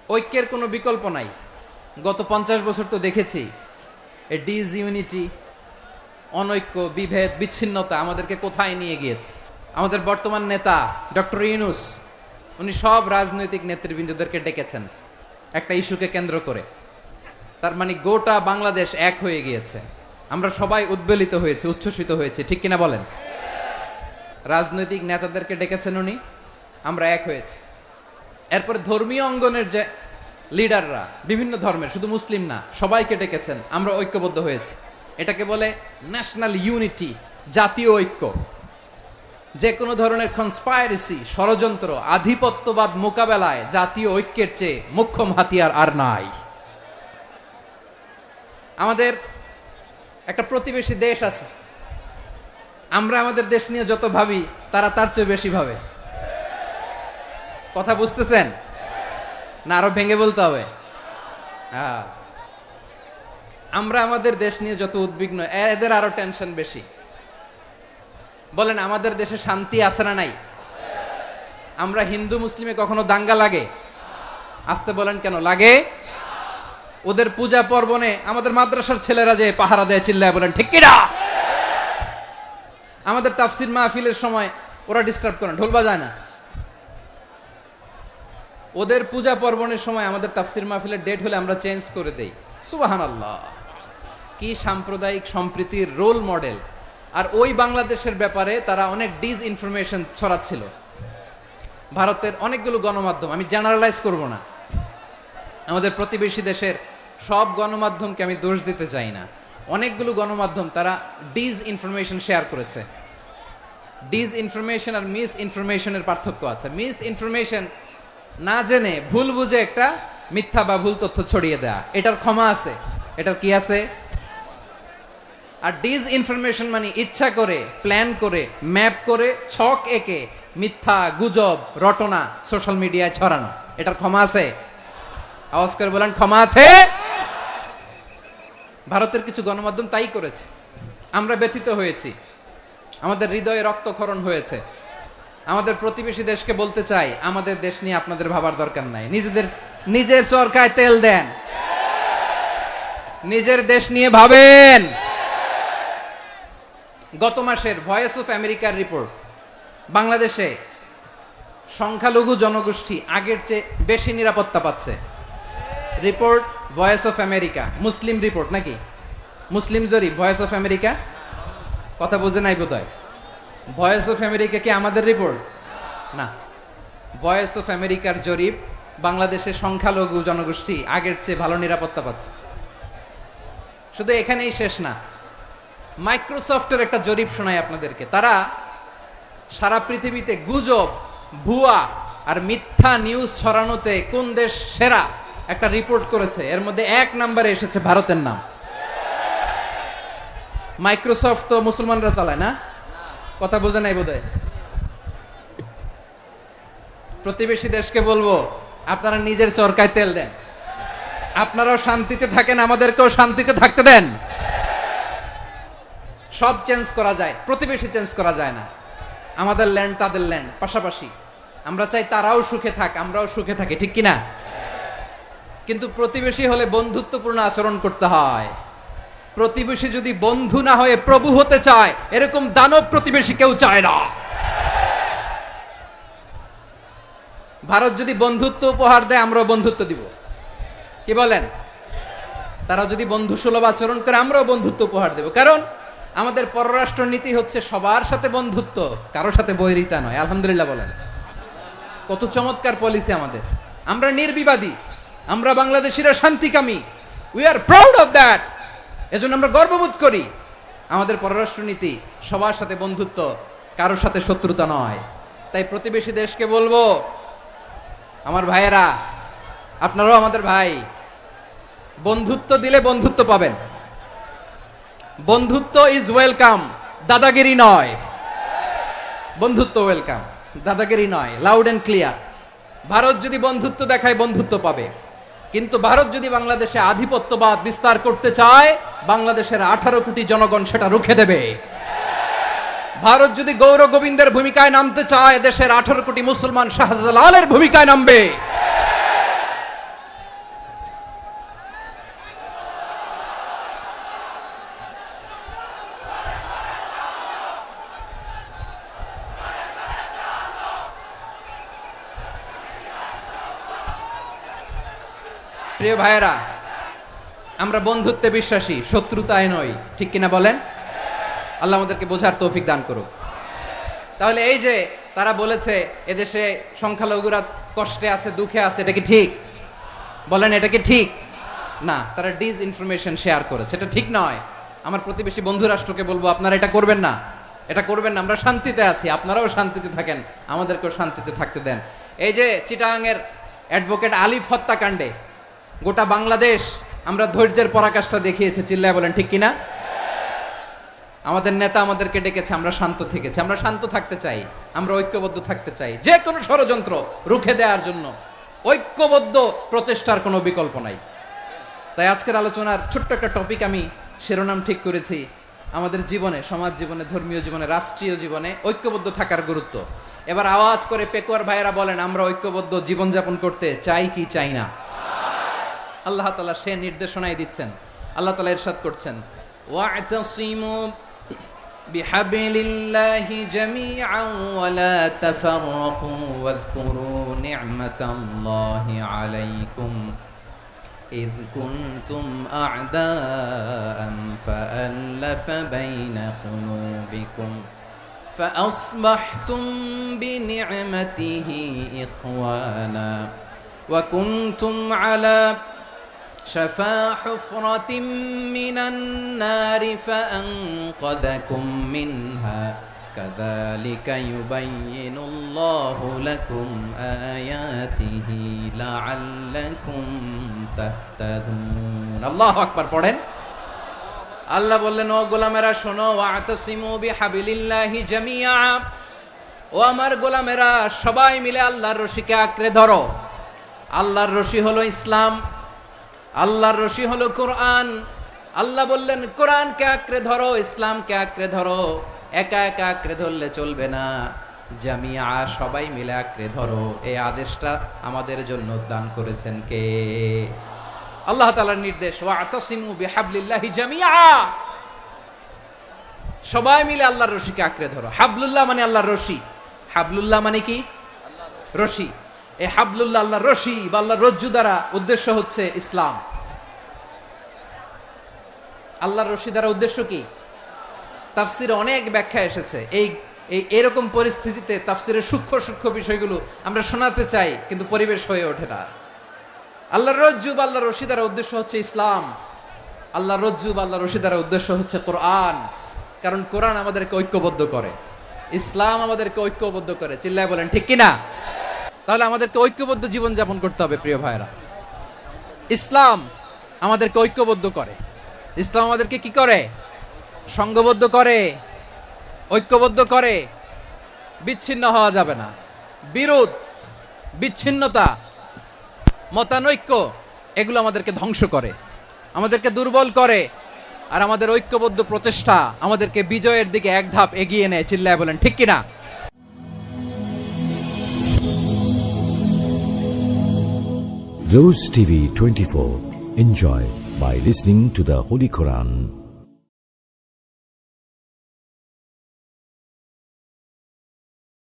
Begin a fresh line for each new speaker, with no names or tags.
ঐক্যের কোনো বিকল্প নাই। গত 50 বছর তো দেখেছি এই ডিসইউনিটি, অনৈক্য, বিভেদ, বিচ্ছিন্নতা আমাদেরকে কোথায় নিয়ে গিয়েছে। আমাদের বর্তমান নেতা ডক্টর ইউনূস, উনি সব রাজনৈতিক নেতৃবৃন্দদেরকে ডেকেছেন একটা ইস্যুকে কেন্দ্র করে। তার মানে গোটা বাংলাদেশ এক হয়ে গিয়েছে। আমরা সবাই উদ্বেলিত হয়েছে, উচ্ছ্বসিত হয়েছে, ঠিক কিনা বলেন? রাজনৈতিক নেতাদেরকে ডেকেছেন উনি, আমরা এক হয়েছে। এরপরে ধর্মীয় অঙ্গনের যে লিডাররা, বিভিন্ন ধর্মের, শুধু মুসলিম না, সবাইকে ডেকেছেন, আমরা ঐক্যবদ্ধ হয়েছি। এটাকে বলে ন্যাশনাল ইউনিটি, জাতীয় ঐক্য। যে কোনো ধরনের কনস্পাইরেসি, ষড়যন্ত্র, আধিপত্যবাদ মোকাবেলায় জাতীয় ঐক্যের চেয়ে মোক্ষম হাতিয়ার আর নাই। আমাদের একটা প্রতিবেশী দেশ আছে, আমরা আমাদের দেশ নিয়ে যত ভাবি তারা তার চেয়ে বেশি ভাবে। কথা বুঝতেছেন না? আরো ভেঙে বলতে হবে। আমরা আমাদের দেশ নিয়ে যত উদ্বিগ্ন, এদের আরো টেনশন বেশি। বলেন, আমাদের দেশে শান্তি আছে না নাই? আমরা হিন্দু মুসলিমে কখনো দাঙ্গা লাগে? আসতে বলেন, কেন লাগে? ওদের পূজা পর্বণে আমাদের মাদ্রাসার ছেলেরা যে পাহারা দেয়, চিল্লায় বলেন ঠিক কিনা? আমাদের তাফসির মাহফিলের সময় ওরা ডিস্টার্ব করেন, ঢোল বাজায় না। ওদের পূজা পর্বণের সময় আমাদের তাফসির মাহফিলের ডেট হলে আমরা চেঞ্জ করে দেই। সুবহানাল্লাহ, কি সাম্প্রদায়িক সম্প্রীতির রোল মডেল। আর ওই বাংলাদেশের ব্যাপারে তারা অনেক ডিসইনফরমেশন ছড়াচ্ছিল। ভারতের অনেকগুলো গণমাধ্যম, আমি জেনারেলাইজ করব না, আমাদের প্রতিবেশী দেশের সব গণমাধ্যমকে আমি দোষ দিতে চাই না, অনেকগুলো গণমাধ্যম তারা ডিসইনফরমেশন শেয়ার করেছে। ডিসইনফরমেশন আর মিস ইনফরমেশনের পার্থক্য আছে। মিস ইনফরমেশন না জেনে ভুল বুঝে একটা মিথ্যা বা ভুল তথ্য ছড়িয়ে দেয়া, এটার ক্ষমা আছে, এটার কি আছে? আর ডিসইনফরমেশন মানে ইচ্ছা করে, প্ল্যান করে, ম্যাপ করে, ছক এঁকে মিথ্যা, গুজব, রটনা সোশ্যাল মিডিয়ায় ছড়ানো, এটার ক্ষমা আছে? আওয়াজ করে বলেন, ক্ষমা আছে? ভারতের কিছু গণমাধ্যম তাই করেছে। আমরা ব্যথিত হয়েছি, আমাদের হৃদয়ে রক্তক্ষরণ হয়েছে। আমাদের প্রতিবেশী দেশকে বলতে চাই, আমাদের দেশ নিয়ে আপনাদের ভাবার দরকার নাই। নিজের চরকায় তেল দেন, নিজের দেশ নিয়ে ভাবেন। গত মাসের ভয়েস অফ আমেরিকার রিপোর্ট, বাংলাদেশে সংখ্যালঘু জনগোষ্ঠী আগের চেয়ে বেশি নিরাপত্তা পাচ্ছে। Report voice of America, Muslim report নাকি? মুসলিম জরিপ, ভয়েস অফ আমেরিকা। কথা বুঝে নাই বোধহয়। ভয়েস অফ আমেরিকা কি আমাদের রিপোর্ট? না, ভয়েস অফ আমেরিকার জরিপ, বাংলাদেশের সংখ্যালঘু জনগোষ্ঠী আগের চেয়ে ভালো নিরাপত্তা পাচ্ছে। শুধু এখানেই শেষ না, মাইক্রোসফটের একটা জরিপ শোনাই আপনাদেরকে। তারা সারা পৃথিবীতে গুজব, ভুয়া আর মিথ্যা নিউজ ছড়ানোতে কোন দেশ সেরা একটা রিপোর্ট করেছে। এর মধ্যে 1 নম্বরে এসেছে ভারতের নাম। মাইক্রোসফট তো মুসলমানরা চালায় না? কথা বোঝে নাই বোধহয়। প্রতিবেশী দেশকে বলবো, আপনারা নিজের চরকায় তেল দেন, আপনারাও শান্তিতে থাকেন, আমাদেরকেও শান্তিতে থাকতে দেন। সব চেঞ্জ করা যায়, প্রতিবেশী চেঞ্জ করা যায় না। আমাদের ল্যান্ড তাদের ল্যান্ড, পাশাপাশি। আমরা চাই তারাও সুখে থাক, আমরাও সুখে থাকি, ঠিক কিনা? কিন্তু প্রতিবেশী হলে বন্ধুত্বপূর্ণ আচরণ করতে হয়। প্রতিবেশী যদি বন্ধু না হয়ে প্রভু হতে চায়, এরকম দানব প্রতিবেশী কেউ চায় না। ভারত যদি বন্ধুত্ব উপহার দেয়, আমরাও বন্ধুত্ব দিব, কি বলেন? তারা যদি বন্ধু সুলভ আচরণ করে, আমরাও বন্ধুত্ব উপহার দেব। কারণ আমাদের পররাষ্ট্র নীতি হচ্ছে সবার সাথে বন্ধুত্ব, কারো সাথে বৈরিতা নয়। আলহামদুলিল্লাহ বলেন, কত চমৎকার পলিসি আমাদের। আমরা নির্বিবাদী, আমরা বাংলাদেশিরা শান্তিকামী। We are proud of that. এজন্য আমরা গর্ববোধ করি। আমাদের পররাষ্ট্র নীতি সবার সাথে বন্ধুত্ব, কারোর সাথে শত্রুতা নয়। তাই প্রতিবেশী দেশকে বলবো, আমার ভাইয়েরা, আপনারাও আমাদের ভাই, বন্ধুত্ব দিলে বন্ধুত্ব পাবেন। বন্ধুত্ব ইজ ওয়েলকাম, দাদাগিরি নয়। বন্ধুত্ব ওয়েলকাম, দাদাগিরি নয়। Loud and clear. ভারত যদি বন্ধুত্ব দেখায়, বন্ধুত্ব পাবে। কিন্তু ভারত যদি বাংলাদেশে আধিপত্যবাদ বিস্তার করতে চায়, বাংলাদেশের 18 কোটি জনগণ সেটা রুখে দেবে। ভারত যদি গৌর গোবিন্দের ভূমিকায় নামতে চায়, দেশের 18 কোটি মুসলমান শাহজালালের ভূমিকায় নামবে। প্রিয় ভাইয়েরা, আমরা বন্ধুত্বে বিশ্বাসী, শত্রুতায় নই, ঠিক কিনা বলেন? আল্লাহ আমাদেরকে বোঝার তৌফিক দান করুক। তাহলে এই যে তারা বলেছে এদেশে সংখ্যালঘুরা কষ্টে আছে, দুঃখে আছে, এটা কি ঠিক? বলেন, এটা কি ঠিক? না, তারা ডিস ইনফরমেশন শেয়ার করেছে, এটা ঠিক নয়। আমার প্রতিবেশী বন্ধু রাষ্ট্রকে বলবো, আপনারা এটা করবেন না, এটা করবেন না। আমরা শান্তিতে আছি, আপনারাও শান্তিতে থাকেন, আমাদেরকেও শান্তিতে থাকতে দেন। এই যে চিটাগাংয়ের অ্যাডভোকেট আলিফ হত্যাকাণ্ডে গোটা বাংলাদেশ আমরা ধৈর্যের পরাকাষ্ঠা দেখিয়েছে, চিল্লায় বলেন ঠিক কিনা? আমাদের নেতা আমাদেরকে ডেকেছে, আমরা শান্ত থেকেছি। আমরা শান্ত থাকতে চাই, আমরা ঐক্যবদ্ধ থাকতে চাই। যে কোনো ষড়যন্ত্র রুখে দেওয়ার জন্য ঐক্যবদ্ধ প্রচেষ্টার কোনো বিকল্প নাই। তাই আজকের আলোচনার ছোট্ট একটা টপিক আমি শিরোনাম ঠিক করেছি, আমাদের জীবনে, সমাজ জীবনে, ধর্মীয় জীবনে, রাষ্ট্রীয় জীবনে ঐক্যবদ্ধ থাকার গুরুত্ব। এবার আওয়াজ করে পেকুয়ার ভাইয়েরা বলেন, আমরা ঐক্যবদ্ধ জীবনযাপন করতে চাই কি চাই না? আল্লাহ তাআলা সে নির্দেশনাই দিচ্ছেন। আল্লাহ তাআলা ইরশাদ করছেন, ওয়া'তাসিমু বিহাবলিল্লাহি জামিআন ওয়া লা তাফাররাকু ওয়াযকুরু নি'মাতাল্লাহি আলাইকুম إذ كنتم أعداء فألف بين قلوبكم فأصبحتم بنعمته إخوانا وكنتم على شفا حفرة من النار فأنقذكم منها كذلك يبين الله لكم آياته لعلكم تهتدون الله أكبر পড়েন। আল্লাহ বললেন, ও গোলামেরা শোনো, ওয়া'তাসিমু বিহাবলিল্লাহি জামিআ, ও আমার গোলামেরা সবাই মিলে আল্লাহর রশিকে আঁকড়ে ধরো। আল্লাহর রশি হলো ইসলাম, আল্লাহর রশি হলো কোরআন। আল্লাহ বললেন কোরআনকে আঁকড়ে ধরো, ইসলামকে আঁকড়ে ধরো। একা একা আঁকড়ে ধরলে চলবে না, জামিয়া, সবাই মিলে আঁকড়ে ধরো। এই আদেশটা আমাদের জন্য দান করেছেন কে? আল্লাহ তাআলার নির্দেশ, ওয়া'তাসিমু বিহাবলিল্লাহি জামিআ, সবাই মিলে আল্লাহর রশিকে আঁকড়ে ধরো। হাবলুল্লাহ মানে আল্লাহর রশি। হাবলুল্লাহ মানে কি? রশি। এই হাবলুল্লাহ আল্লাহর রশি বা আল্লাহর রজ্জু দ্বারা উদ্দেশ্য হচ্ছে ইসলাম। আল্লাহর রশি দ্বারা উদ্দেশ্য কি? তাফসিরে অনেক ব্যাখ্যা এসেছে। এরকম পরিস্থিতিতে তাফসিরের সূক্ষ্ম সূক্ষ্ম বিষয়গুলো আমরা শোনাতে চাই, কিন্তু পরিবেশ হয়ে ওঠে না। আল্লাহর রজ্জু বা আল্লাহর রশি দ্বারা উদ্দেশ্য হচ্ছে ইসলাম। আল্লাহর রজ্জু বা আল্লাহর রশি দ্বারা উদ্দেশ্য হচ্ছে কোরআন, কারণ কোরআন আমাদেরকে ঐক্যবদ্ধ করে, ইসলাম আমাদেরকে ঐক্যবদ্ধ করে। চিল্লায় বলেন ঠিক কিনা? তাহলে আমাদেরকে ঐক্যবদ্ধ জীবন যাপন করতে হবে প্রিয় ভাইরা। ইসলাম আমাদেরকে ঐক্যবদ্ধ করে। ইসলাম আমাদেরকে কি করে? সংঘবদ্ধ করে, ঐক্যবদ্ধ করে। বিচ্ছিন্ন হওয়া যাবে না। বিরোধ, বিচ্ছিন্নতা, মতানৈক্য, এগুলো আমাদেরকে ধ্বংস করে, আমাদেরকে দুর্বল করে। আর আমাদের ঐক্যবদ্ধ প্রচেষ্টা আমাদেরকে বিজয়ের দিকে এক ধাপ এগিয়ে নেয়। চিল্লায় বলেন ঠিক কিনা?
Rose TV 24. Enjoy by listening to the Holy Quran.